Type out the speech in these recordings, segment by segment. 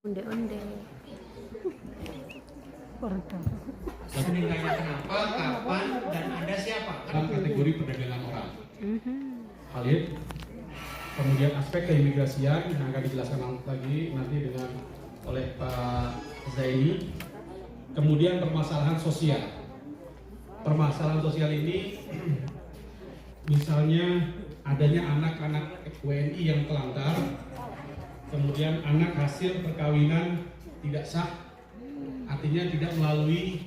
Onde-onde. Meninggalnya kenapa, kapan, dan Anda siapa? Dalam kategori perdagangan orang. Khalid. Kemudian aspek keimigrasian yang akan dijelaskan lagi nanti oleh Pak Zaini. Kemudian permasalahan sosial. Permasalahan sosial ini misalnya adanya anak-anak WNI yang telantar, kemudian anak hasil perkawinan tidak sah, artinya tidak melalui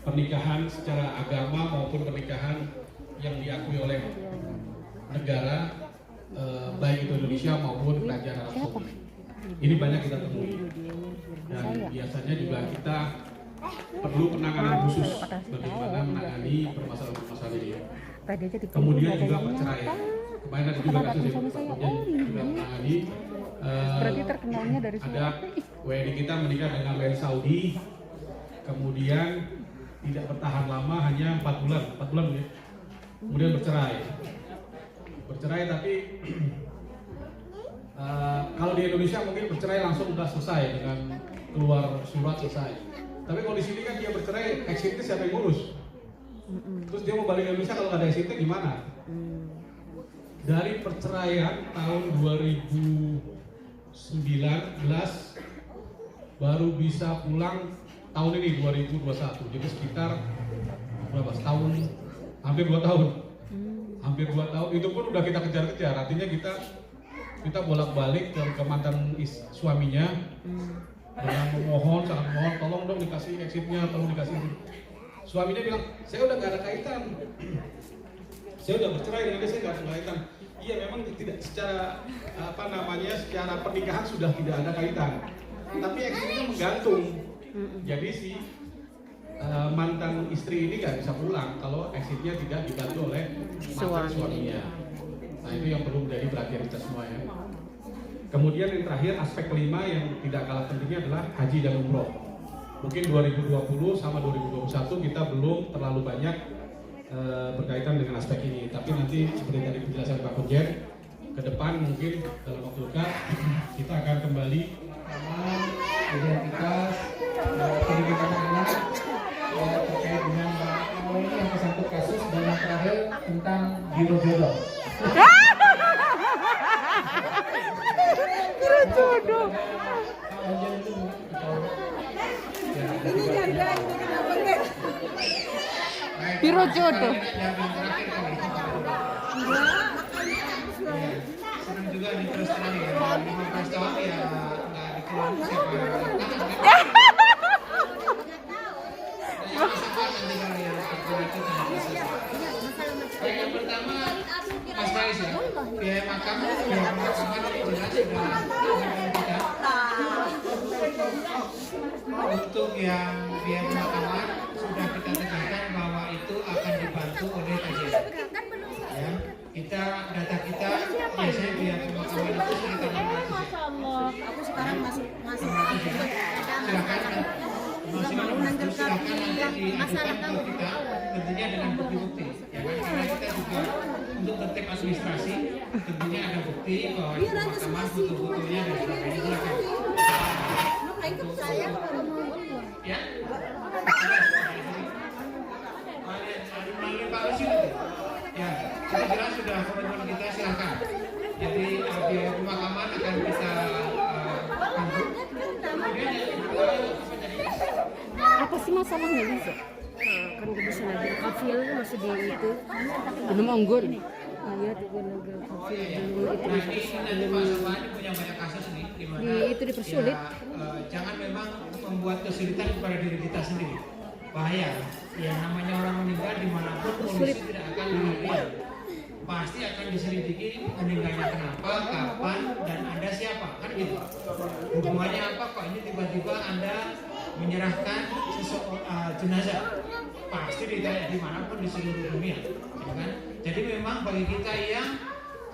pernikahan secara agama maupun pernikahan yang diakui oleh negara, baik itu Indonesia maupun Kerajaan Arab Saudi. Ini banyak kita temui, dan biasanya juga kita perlu penanganan khusus bagaimana menangani permasalahan ini. Kemudian juga perceraian. Kemarin ada juga kasus yang juga menangani. Berarti terkenalnya dari ada WNI kita menikah dengan WNI Saudi, kemudian tidak bertahan lama, hanya 4 bulan ya. Kemudian bercerai tapi kalau di Indonesia mungkin bercerai langsung udah selesai dengan keluar surat selesai. Tapi kalau di sini kan dia bercerai, exitnya siapa yang ngurus? Terus dia mau balik ke Indonesia kalau nggak ada exitnya gimana? Dari perceraian tahun 2019 baru bisa pulang tahun ini 2021, jadi sekitar berapa setahun, hampir 2 tahun. Hampir 2 tahun itu pun udah kita kejar-kejar, artinya kita bolak-balik ke mantan suaminya dengan sangat memohon, tolong dong dikasih exitnya, tolong dikasih. Suaminya bilang, saya udah gak ada kaitan, saya udah bercerai dengan dia, saya gak ada kaitan. Iya memang tidak secara secara pernikahan sudah tidak ada kaitan, tapi exitnya menggantung. Jadi si mantan istri ini gak bisa pulang kalau exitnya tidak dibantu oleh mantan suaminya. Nah itu yang perlu menjadi perhatian kita semua ya. Kemudian yang terakhir, aspek kelima yang tidak kalah pentingnya adalah haji dan umroh. Mungkin 2020 sama 2021 kita belum terlalu banyak berkaitan dengan aspek ini. Tapi nanti seperti tadi penjelasan Pak Konjen, ke depan mungkin dalam waktu dekat kita akan kembali identitas pendidikan anak terkait dengan ini yang kesangkut kasus, dan yang terakhir tentang biro jodoh. Jodoh. Biro jodoh. Senang juga nih terus terang ya, 15 tahun ya nggak dikeluar siapa Baik, yang pertama Mas Faiz ya, biaya pemakaman jelas sudah kita. Untuk yang biaya pemakaman sudah kita tegaskan bahwa itu akan dibantu oleh KJR. Ya, data kita biasanya biaya pemakaman itu sekitar 600 ya. Aku sekarang masih Silakan nanti diajukan ke kita, tentunya dengan bukti-bukti. Ya kan? Karena kita juga untuk tertib administrasi, tentunya ada bukti bahwa itu pemakaman, foto-fotonya dan sebagainya. Silakan. Ya. Melalui Pak Lusi nanti. Ya, kita jelas sudah komitmen kita, silakan. Jadi biaya pemakaman akan bisa bantu. Kemudian Apa sih masalahnya Liza? Kan gak bisa lagi kafil masih di itu belum onggur. Iya juga lagi kafil dulu itu Nah ini Pak Sofani punya banyak kasus nih di mana itu dipersulit. Jangan memang membuat kesulitan kepada diri kita sendiri. Bahaya. Yang namanya orang meninggal dimanapun polisi tidak akan mengerti. Pasti akan diselidiki meninggalnya kenapa, kapan, dan Anda siapa, kan gitu. Hubungannya apa kok ini tiba-tiba Anda menyerahkan jenazah? Pasti ditanya dimanapun di seluruh dunia, ya kan? Jadi memang bagi kita yang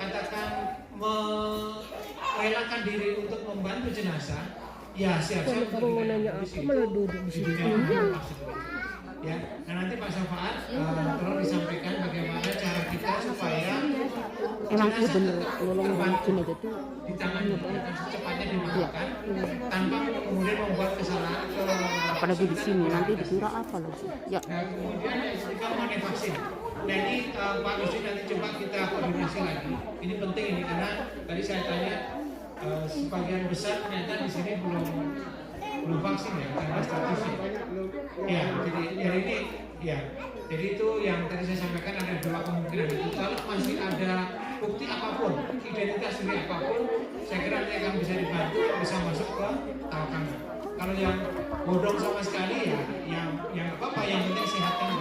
katakan merelakan diri untuk membantu jenazah, ya siap-siap untuk nanya aku malah duduk di situ. Ya, nah nanti Pak Syafaat tolong disampaikan bagaimana cara kita supaya Emang iya jenazah bener tetap nolong terbantu jenazah tuh ditangani dan secepatnya dimakamkan tanpa kemudian membuat kesalahan ke apalagi di sini nanti dikira apa lagi ya. Nah, kemudian yang ketiga mengenai vaksin. Nah ini Pak Lusi nanti coba kita koordinasi lagi. Ini penting ini karena tadi saya tanya sebagian besar ternyata di sini belum vaksin ya karena statusnya. Ya, jadi ini ya. Jadi itu yang tadi saya sampaikan ada dua kemungkinan itu. Kalau masih ada bukti apapun, identitas diri apapun, saya kira nanti akan bisa dibantu bisa masuk ke tawakan. Kalau yang bodong sama sekali ya, yang apa yang penting sehat kan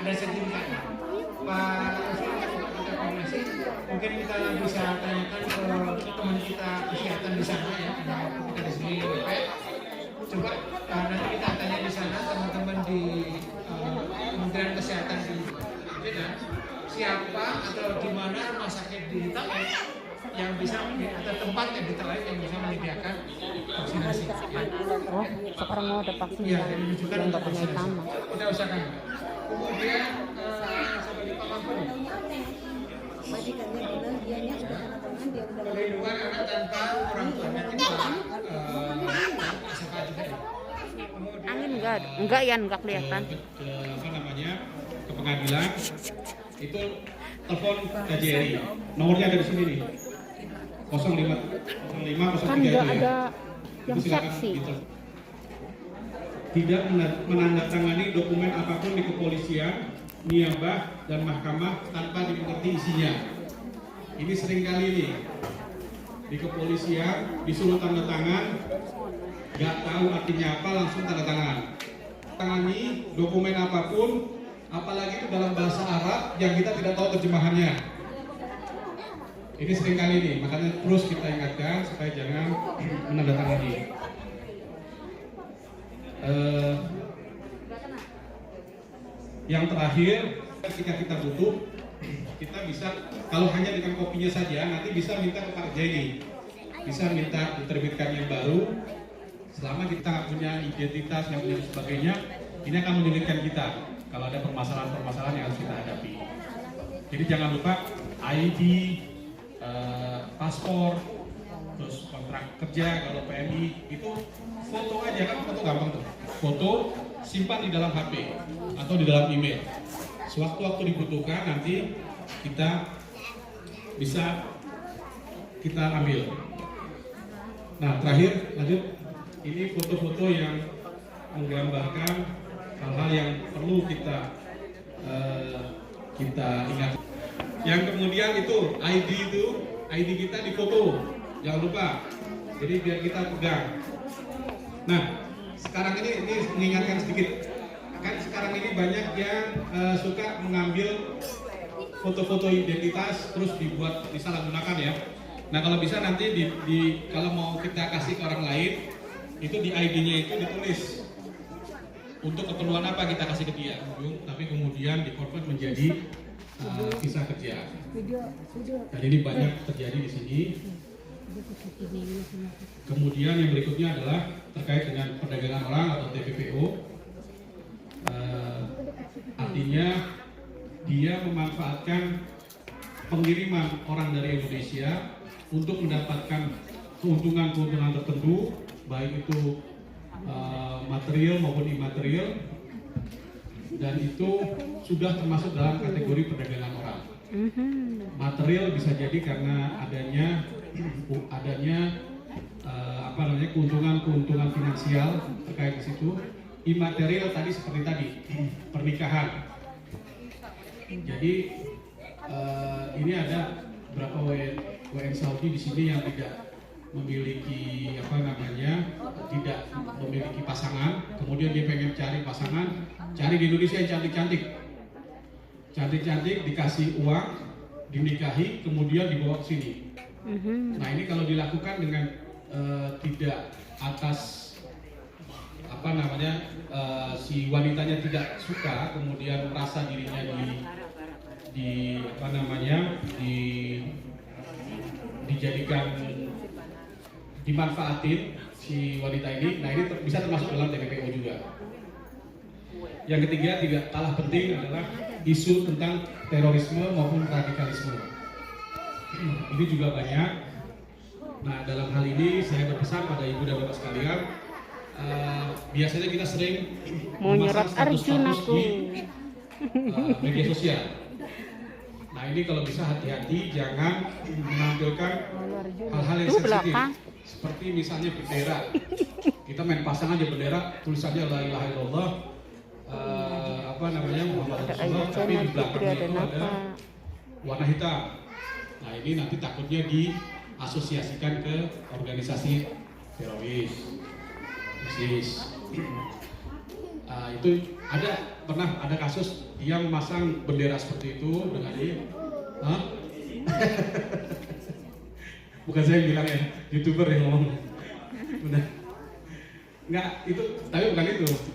ada sertifikatnya. Pak Lufi kita koordinasi, mungkin kita bisa tanyakan ke teman kita kesehatan di sana ya, karena kita di sini coba nanti kita tanya di sana teman-teman di Kementerian Kesehatan di Medan siapa atau di mana rumah sakit di Taif yang bisa atau tempat yang di Taif yang bisa menyediakan vaksinasi. Oh sekarang mau ada vaksin Ya, yang jadi rujukan nggak untuk punya vaksinasi. tanah. Kita usahakan. Kemudian seperti Pak Mampu, majikannya bilang dianya sudah tanda tangan, dia udah perlindungan anak tanpa orang tua nanti Pak Syafaat juga. Angin enggak ya enggak kelihatan. Ke apa namanya ke pengadilan itu telepon KJRI nomornya ada di sini nih 05 03 Kan itu nggak ya. ada yang Itu silakan saksi. ditelepon. Tidak menandatangani dokumen apapun di kepolisian, niabah dan mahkamah tanpa dimengerti isinya. Ini sering kali nih di kepolisian disuruh tanda tangan, nggak tahu artinya apa langsung tanda tangan. Tangani dokumen apapun, apalagi itu dalam bahasa Arab yang kita tidak tahu terjemahannya. Ini sering kali nih, makanya terus kita ingatkan supaya jangan menandatangani. Yang terakhir, ketika kita butuh, kita bisa kalau hanya dengan kopinya saja, nanti bisa minta ke Pak Jaini, bisa minta diterbitkan yang baru. Selama kita nggak punya identitas yang punya sebagainya, ini akan menyulitkan kita kalau ada permasalahan-permasalahan yang harus kita hadapi. Jadi jangan lupa ID, paspor, terus kontrak kerja kalau PMI itu foto aja kan, foto gampang tuh. Foto simpan di dalam HP atau di dalam email. Sewaktu-waktu dibutuhkan nanti kita bisa kita ambil. Nah terakhir lanjut, ini foto-foto yang menggambarkan hal-hal yang perlu kita ingat. Yang kemudian itu ID kita difoto, jangan lupa. Jadi biar kita pegang. Nah sekarang ini mengingatkan sedikit. Kan sekarang ini banyak yang suka mengambil foto-foto identitas terus disalahgunakan ya. Nah kalau bisa nanti kalau mau kita kasih ke orang lain itu di ID-nya itu ditulis untuk keperluan apa kita kasih ke dia, tapi kemudian dikonvert menjadi visa kerja. Dan ini banyak terjadi di sini. Kemudian yang berikutnya adalah terkait dengan perdagangan orang atau TPPO. Artinya dia memanfaatkan pengiriman orang dari Indonesia untuk mendapatkan keuntungan-keuntungan tertentu, baik itu material maupun imaterial, dan itu sudah termasuk dalam kategori perdagangan orang. Material bisa jadi karena adanya keuntungan finansial terkait di situ. Imaterial tadi seperti tadi pernikahan. Jadi ini ada beberapa WN Saudi di sini yang tidak memiliki tidak memiliki pasangan, kemudian dia pengen cari pasangan, cari di Indonesia yang cantik-cantik, dikasih uang, dinikahi, kemudian dibawa ke sini. Nah ini kalau dilakukan dengan tidak atas si wanitanya tidak suka, kemudian merasa dirinya dijadikan dimanfaatin si wanita ini, nah ini bisa termasuk dalam TPPO juga. Yang ketiga, tidak kalah penting adalah isu tentang terorisme maupun radikalisme. Ini juga banyak. Nah, dalam hal ini saya berpesan pada ibu dan bapak sekalian, biasanya kita sering Mau nyerap Arjun status-status aku. di media sosial. Nah, ini kalau bisa hati-hati, jangan menampilkan hal-hal yang Tuh, sensitif, belakang. seperti misalnya bendera. Kita main pasang aja bendera, tulisannya la ilaha illallah, Muhammad Ada Rasulullah, ayat tapi di Putri, belakangnya ada itu ada Napa. warna hitam. Nah, ini nanti takutnya diasosiasikan ke organisasi teroris, ISIS. Itu pernah ada kasus dia memasang bendera seperti itu dengan ini. Hah? Bukan saya yang bilang ya, YouTuber yang ngomong. Udah. Enggak, tapi bukan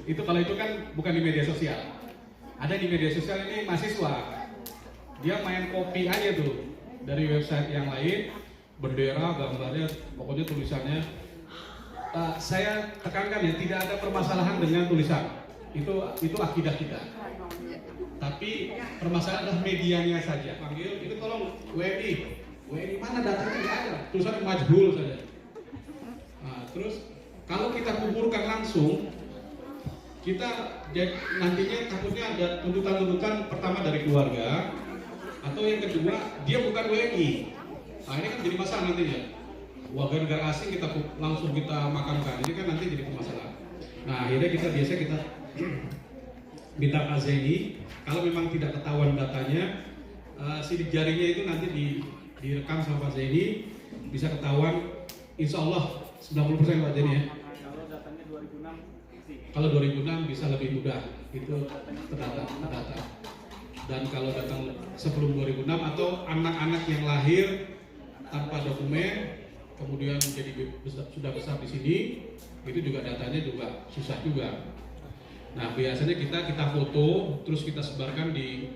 itu. Kalau itu kan bukan di media sosial. Ada di media sosial ini mahasiswa. Dia main copy aja tuh dari website yang lain, bendera, gambarnya, pokoknya tulisannya. Saya tekankan ya, tidak ada permasalahan dengan tulisan. Itu akidah kita. Tapi permasalahan adalah medianya saja. Panggil, itu tolong WNI mana datanya, nggak ada. Tulisannya majhul saja. Nah, terus kalau kita kuburkan langsung, kita nantinya takutnya ada tuntutan-tuntutan pertama dari keluarga, atau yang kedua dia bukan WNI. Nah, ini kan jadi masalah nantinya. Warga negara asing langsung kita makamkan, ini kan nanti jadi permasalahan. Nah, akhirnya kita minta Pak Zaini, kalau memang tidak ketahuan datanya, sidik jarinya itu nanti direkam sama Pak Zaini, bisa ketahuan, insya Allah 90% Pak Zaini ya. Kalau 2006 bisa lebih mudah, itu terdata. Dan kalau datang sebelum 2006 atau anak-anak yang lahir tanpa dokumen, kemudian sudah besar di sini, itu juga datanya juga susah juga. Nah, biasanya kita foto, terus kita sebarkan di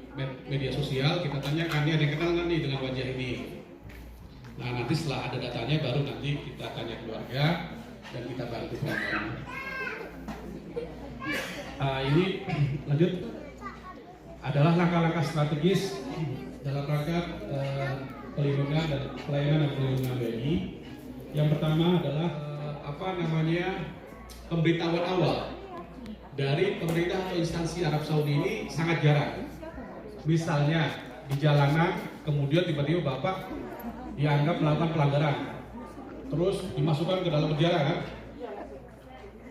media sosial, kita tanyakan, ada yang kenal nggak nih dengan wajah ini? Nah, nanti setelah ada datanya, baru nanti kita tanya keluarga dan kita bantu pelan-pelan. Ini lanjut adalah langkah-langkah strategis dalam rangka pelindungan dan pelayanan dan pelindungan WNI. Yang pertama adalah pemberitahuan awal dari pemerintah atau instansi Arab Saudi ini sangat jarang. Misalnya di jalanan, kemudian tiba-tiba bapak dianggap melakukan pelanggaran, terus dimasukkan ke dalam penjara kan?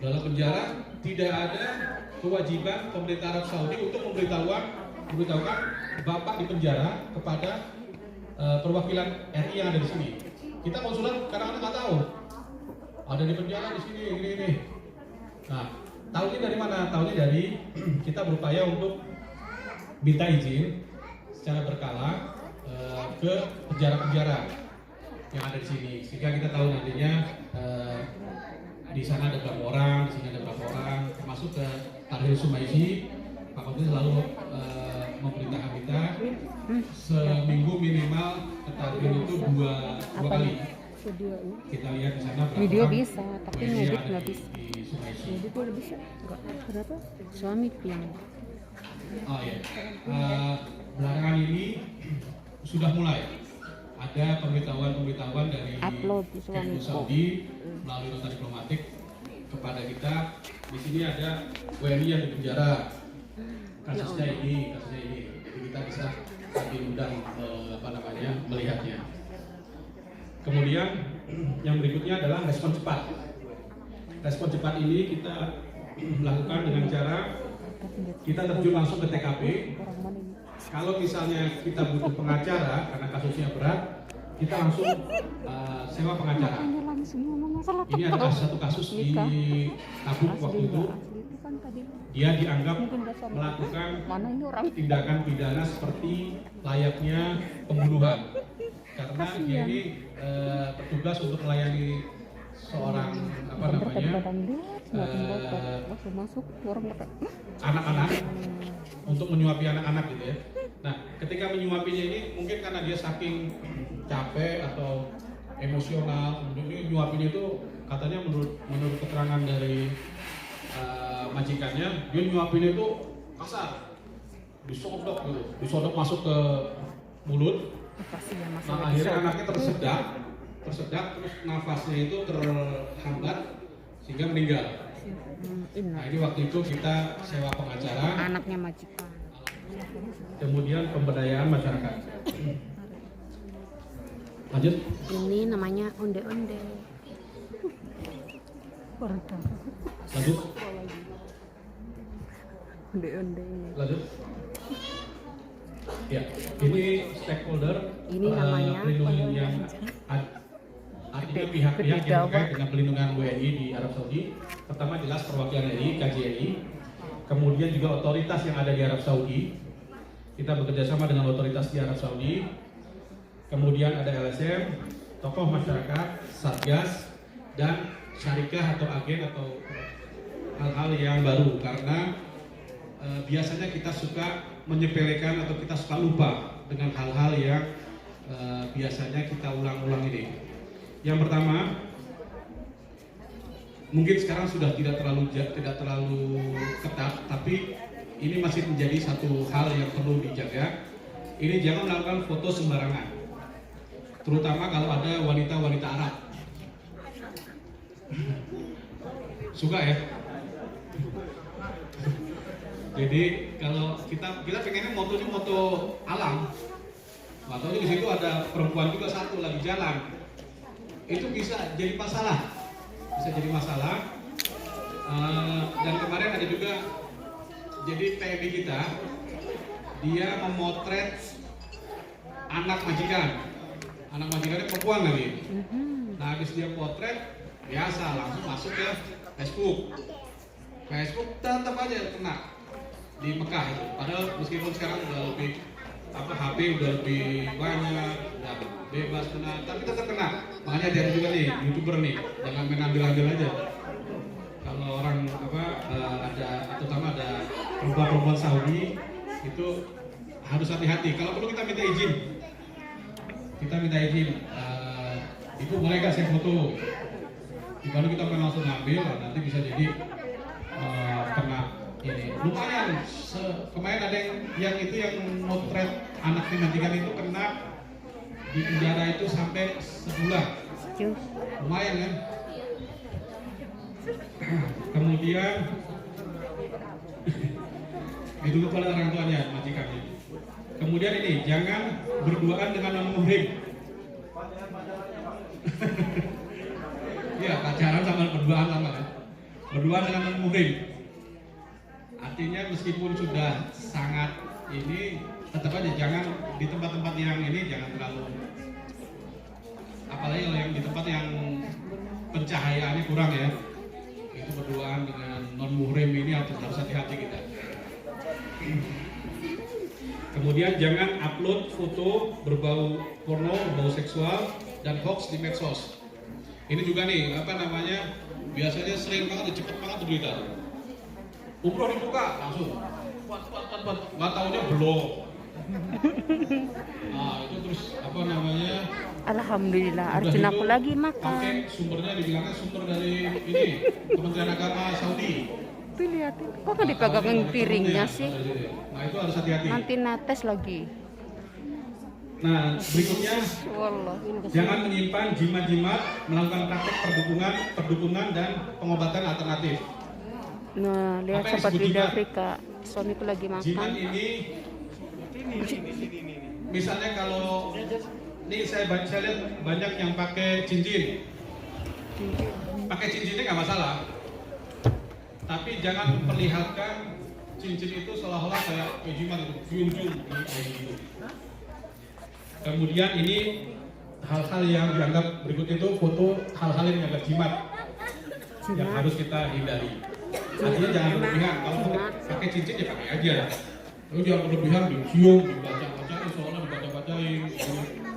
Dalam penjara tidak ada kewajiban pemerintah Arab Saudi untuk memberitahukan bapak di penjara kepada perwakilan RI yang ada di sini. Kita konsulat kadang-kadang nggak tahu ada di penjara di sini ini. Nah, tahunya dari mana? Tahunya dari kita berupaya untuk minta izin secara berkala ke penjara-penjara yang ada di sini, sehingga kita tahu nantinya di sana ada berapa orang, di sini ada berapa orang, termasuk ke Tahrir Sumaisi. Pak Kapolri selalu memerintahkan kita seminggu minimal ke Tahrir itu dua kali. Kita lihat di sana berapa Video orang bisa, tapi WNI ngedit ada nggak bisa. di Sumaisi. Ngedit nggak bisa. Nggak. Kenapa? Suami bilang. Oh iya, belakangan ini sudah mulai ada pemberitahuan dari Upload di suami. Kemlu Saudi melalui nota diplomatik kepada kita. Di sini ada WNI yang dipenjara, kasusnya ini. Jadi kita bisa lebih mudah melihatnya. Kemudian yang berikutnya adalah respon cepat. Respon cepat ini kita melakukan dengan cara kita terjun langsung ke TKP. Kalau misalnya kita butuh pengacara karena kasusnya berat, kita langsung sewa pengacara. Ini ada satu kasus di Tabuk waktu itu. Dia dianggap melakukan tindakan pidana seperti layaknya pembunuhan, karena dia ini bertugas untuk melayani seorang anak-anak, untuk menyuapi anak-anak gitu ya. Nah, ketika menyuapinya ini mungkin karena dia saking capek atau emosional, kemudian nyuapinya itu katanya menurut keterangan dari majikannya, dia nyuapinnya itu kasar, disodok gitu, disodok masuk ke mulut. Pasti ya Mas. Nah akhirnya anaknya tersedak, terus nafasnya itu terhambat sehingga meninggal. Nah ini waktu itu kita sewa pengacara, Anaknya majikan. kemudian pemberdayaan masyarakat. Lanjut. Ini namanya onde-onde. Lanjut. Onde-onde ini. Lanjut. Ya, ini stakeholder. Ini namanya pelindungan yang artinya pihak-pihak yang terkait dengan pelindungan WNI di Arab Saudi. Pertama jelas perwakilan RI, KJRI, kemudian juga otoritas yang ada di Arab Saudi. Kita bekerja sama dengan otoritas di Arab Saudi. Kemudian ada LSM, tokoh masyarakat, satgas, dan syarikah atau agen atau hal-hal yang baru karena biasanya kita suka menyepelekan atau kita suka lupa dengan hal-hal yang biasanya kita ulang-ulang ini. Yang pertama, mungkin sekarang sudah tidak terlalu ketat, tapi ini masih menjadi satu hal yang perlu dijaga. Ini jangan melakukan foto sembarangan, terutama kalau ada wanita-wanita Arab. Suka ya? Jadi kalau kita pengennya motonya moto alam, motonya di situ ada perempuan juga satu lagi jalan, itu bisa jadi masalah, dan kemarin ada juga jadi PMI kita, dia memotret anak majikannya perempuan lagi. Nah habis dia potret biasa langsung masuk ke Facebook tetap aja kena di Mekah itu. Padahal meskipun sekarang udah lebih HP udah lebih banyak, udah bebas kena, tapi tetap kena. Makanya hati-hati juga nih YouTuber nih, jangan main ambil-ambil aja. Kalau orang ada terutama ada perempuan Saudi itu harus hati-hati. Kalau perlu kita minta izin. Ibu boleh nggak saya foto? Kalau kita langsung ngambil, nanti bisa jadi kena ini. Lumayan, kemarin ada yang motret anak dimandikan itu kena di penjara itu sampai sebulan. Lumayan kan? Kemudian itu kepada orang tuanya, majikannya. Kemudian ini, jangan berduaan dengan non-muhrim. Iya, pacaran sama berduaan sama kan? Berduaan dengan non-muhrim. Artinya meskipun sudah sangat ini, tetap aja jangan di tempat-tempat yang ini jangan terlalu, apalagi kalau yang di tempat yang pencahayaannya kurang ya. Itu berduaan dengan non-muhrim ini harus hati-hati kita. Kemudian jangan upload foto berbau porno, berbau seksual, dan hoax di medsos. Ini juga nih, biasanya sering banget, cepet banget berita. Umroh dibuka, langsung. Nggak taunya belum. Nah itu terus Alhamdulillah, Arjun aku lagi makan. Pakai sumbernya dibilangnya sumber dari ini, Kementerian Agama Saudi. Tuh liatin, kok nggak dipegangin piringnya sih? Nah itu harus hati-hati. Nanti nates lagi. Nah berikutnya, Wallah, jangan menyimpan jimat-jimat, melakukan praktek perdukunan dan pengobatan alternatif. Nah, lihat Apa yang sobat disebut Wida jimat? Afrika, suamiku lagi Jimat makan. ini, misalnya kalau ini saya lihat banyak yang pakai cincin. Pakai cincinnya nggak masalah, tapi jangan memperlihatkan cincin itu seolah-olah kayak jimat itu, junjung gitu. Kemudian ini hal-hal yang dianggap berikut itu foto hal-hal yang dianggap jimat yang harus kita hindari. Artinya jangan berlebihan. Kalau pakai cincin ya pakai aja. Lalu jangan berlebihan, dicium, dibaca-bacain, seolah dibaca-bacain.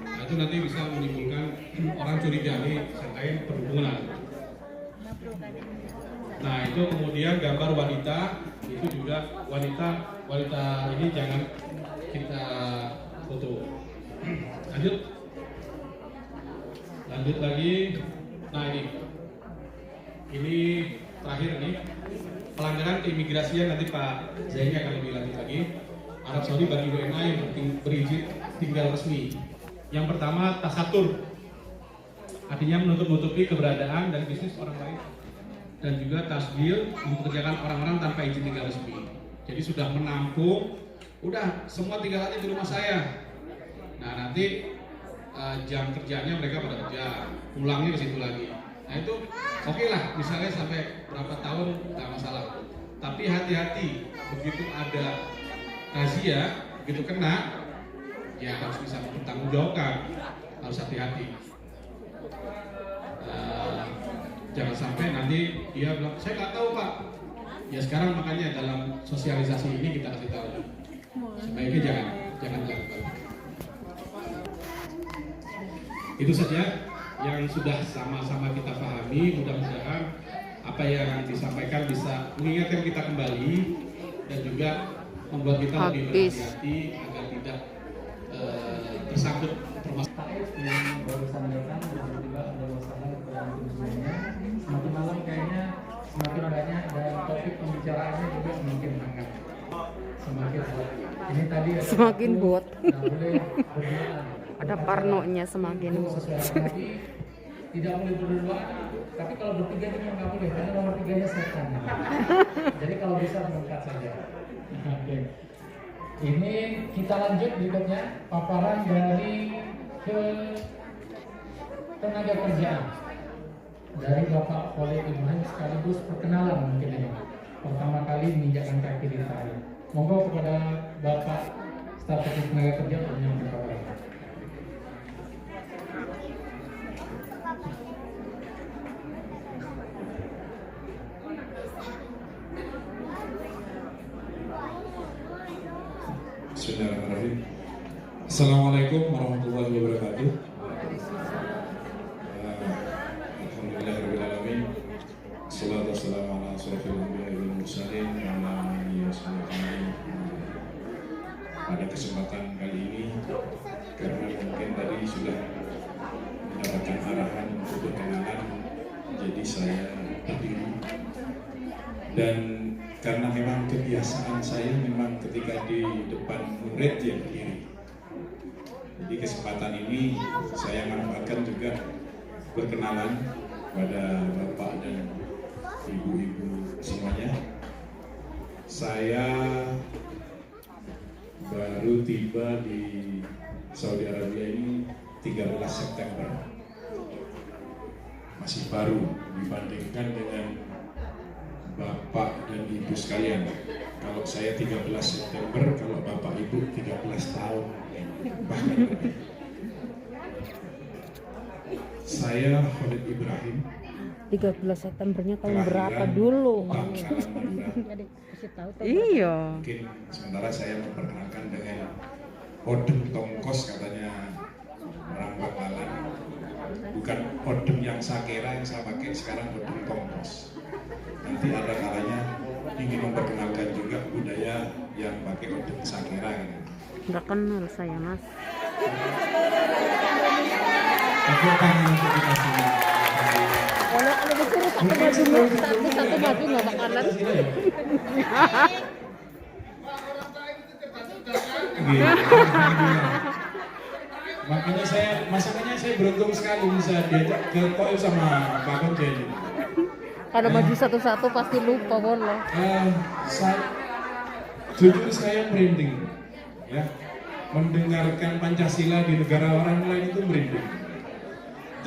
Nah itu nanti bisa menimbulkan orang curiga nih, sangkain perhubungan. Nah itu kemudian gambar wanita, itu juga wanita ini jangan kita foto. Lanjut lagi. Nah ini terakhir ini pelanggaran keimigrasian, nanti Pak Zaini akan lebih lanjut lagi. Arab Saudi bagi WNA yang berizin tinggal resmi. Yang pertama tasatur, artinya menutup-nutupi keberadaan dan bisnis orang lain, dan juga tasbil, mempekerjakan orang-orang tanpa izin tinggal resmi. Jadi sudah menampung, udah semua tinggal aja di rumah saya. Nah nanti jam kerjanya mereka pada kerja, pulangnya ke situ lagi. Nah itu oke lah, misalnya sampai berapa tahun nggak masalah. Tapi hati-hati, begitu ada razia, begitu kena, ya harus bisa mempertanggungjawabkan, harus hati-hati. Jangan sampai nanti dia bilang, saya nggak tahu Pak. Ya sekarang makanya dalam sosialisasi ini kita kasih tahu, sebaiknya jangan dilakukan. Itu saja yang sudah sama-sama kita pahami. Mudah-mudahan apa yang disampaikan bisa mengingatkan kita kembali dan juga membuat kita lebih berhati-hati agar tidak tersangkut permasalahan yang baru sampaikan. Tiba-tiba ada masalah dalam semuanya. Semakin malam kayaknya semakin banyak dan topik pembicaraannya juga semakin hangat, semakin hot. Ini tadi ada Semakin hot. Nggak boleh berduaan. Ada parnonya semakin Itu sesuai lagi, tidak boleh berduaan. Tapi kalau bertiga juga nggak boleh, karena nomor 3-nya setan. Jadi kalau bisa berangkat saja. Oke. Ini kita lanjut berikutnya, paparan dari tenaga kerjaan dari Bapak Khalid Ibrahim, sekaligus perkenalan mungkin ini. Pertama kali menginjakkan kaki di tanah. Monggo kepada Bapak staf teknik tenaga kerja untuk menyampaikan paparan. Bismillahirrahmanirrahim. Assalamualaikum warahmatullahi wabarakatuh. Alhamdulillahirrahmanirrahim. Assalatu wassalamu ala asyrafil anbiya'i wal mursalin wa ala alihi wasallam. Pada kesempatan kali ini, karena mungkin tadi sudah mendapatkan arahan untuk berkenalan, jadi saya berdiri. Dan karena memang kebiasaan saya memang ketika di depan murid yang berdiri. Jadi kesempatan ini saya manfaatkan juga berkenalan pada Bapak dan Ibu-ibu semuanya. Saya baru tiba di Saudi Arabia ini 13 September. Masih baru dibandingkan dengan Bapak dan Ibu sekalian. Kalau saya 13 September, kalau Bapak Ibu 13 tahun. Bahkan saya Khalid Ibrahim. 13 Septembernya tahun berapa dulu? Iya. Mungkin sementara saya memperkenalkan dengan Odem Tongkos, katanya orang Bangkalan. Bukan Odem yang Sakera yang saya pakai sekarang, Odem Tongkos. Nanti ada kalanya ingin memperkenalkan juga budaya yang pakai Odem Sakera gitu. Nggak kenal saya Mas. Tepuk tangan untuk kita semua. Kalau disuruh satu maju nggak bakalan. Makanya saya beruntung sekali bisa diajak ke Koil sama Pak Konjen. Kalau maju satu-satu pasti lupa bola. Jujur saya merinding, ya, mendengarkan Pancasila di negara orang lain itu merinding.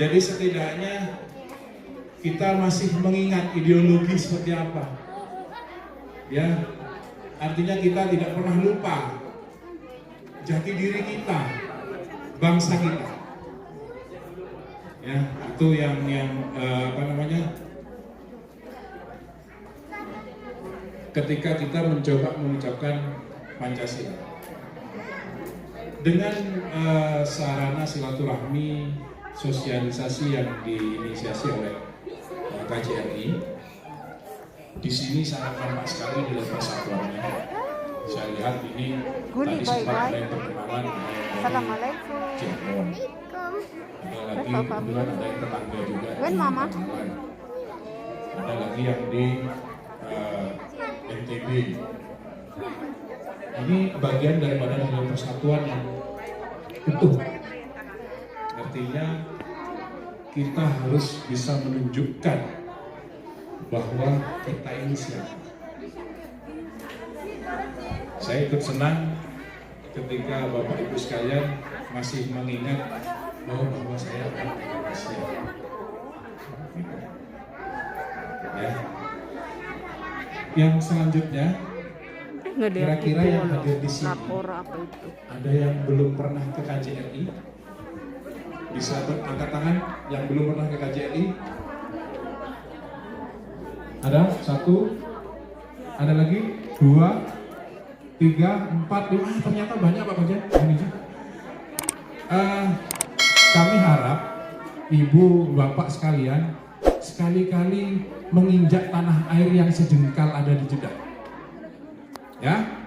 Jadi setidaknya kita masih mengingat ideologi seperti apa, ya. Artinya kita tidak pernah lupa jati diri kita, bangsa kita. Ya, itu yang ketika kita mencoba mengucapkan Pancasila dengan sarana silaturahmi, sosialisasi yang diinisiasi oleh KJRI. Di sini sangat nampak sekali nilai persatuannya. Saya lihat ini tadi sempat ada yang perkenalan, Assalamualaikum. Cirebon. Ada lagi kebetulan ada yang tetangga juga. Wen, Mama. ada lagi yang di NTB. Ini bagian daripada Hari Persatuan yang utuh. Artinya kita harus bisa menunjukkan bahwa kita ini siapa. Saya ikut senang ketika Bapak Ibu sekalian masih mengingat bahwa saya akan Indonesia. Ya. Yang selanjutnya, kira-kira yang hadir di sini, ada yang belum pernah ke KJRI? Bisa angkat tangan yang belum pernah ke KJRI? Ada? 1, ada lagi? 2, 3, 4, 5. Ternyata banyak Pak Kojen. Kami harap Ibu Bapak sekalian sekali-kali menginjak tanah air yang sejengkal ada di Jeddah. Ya,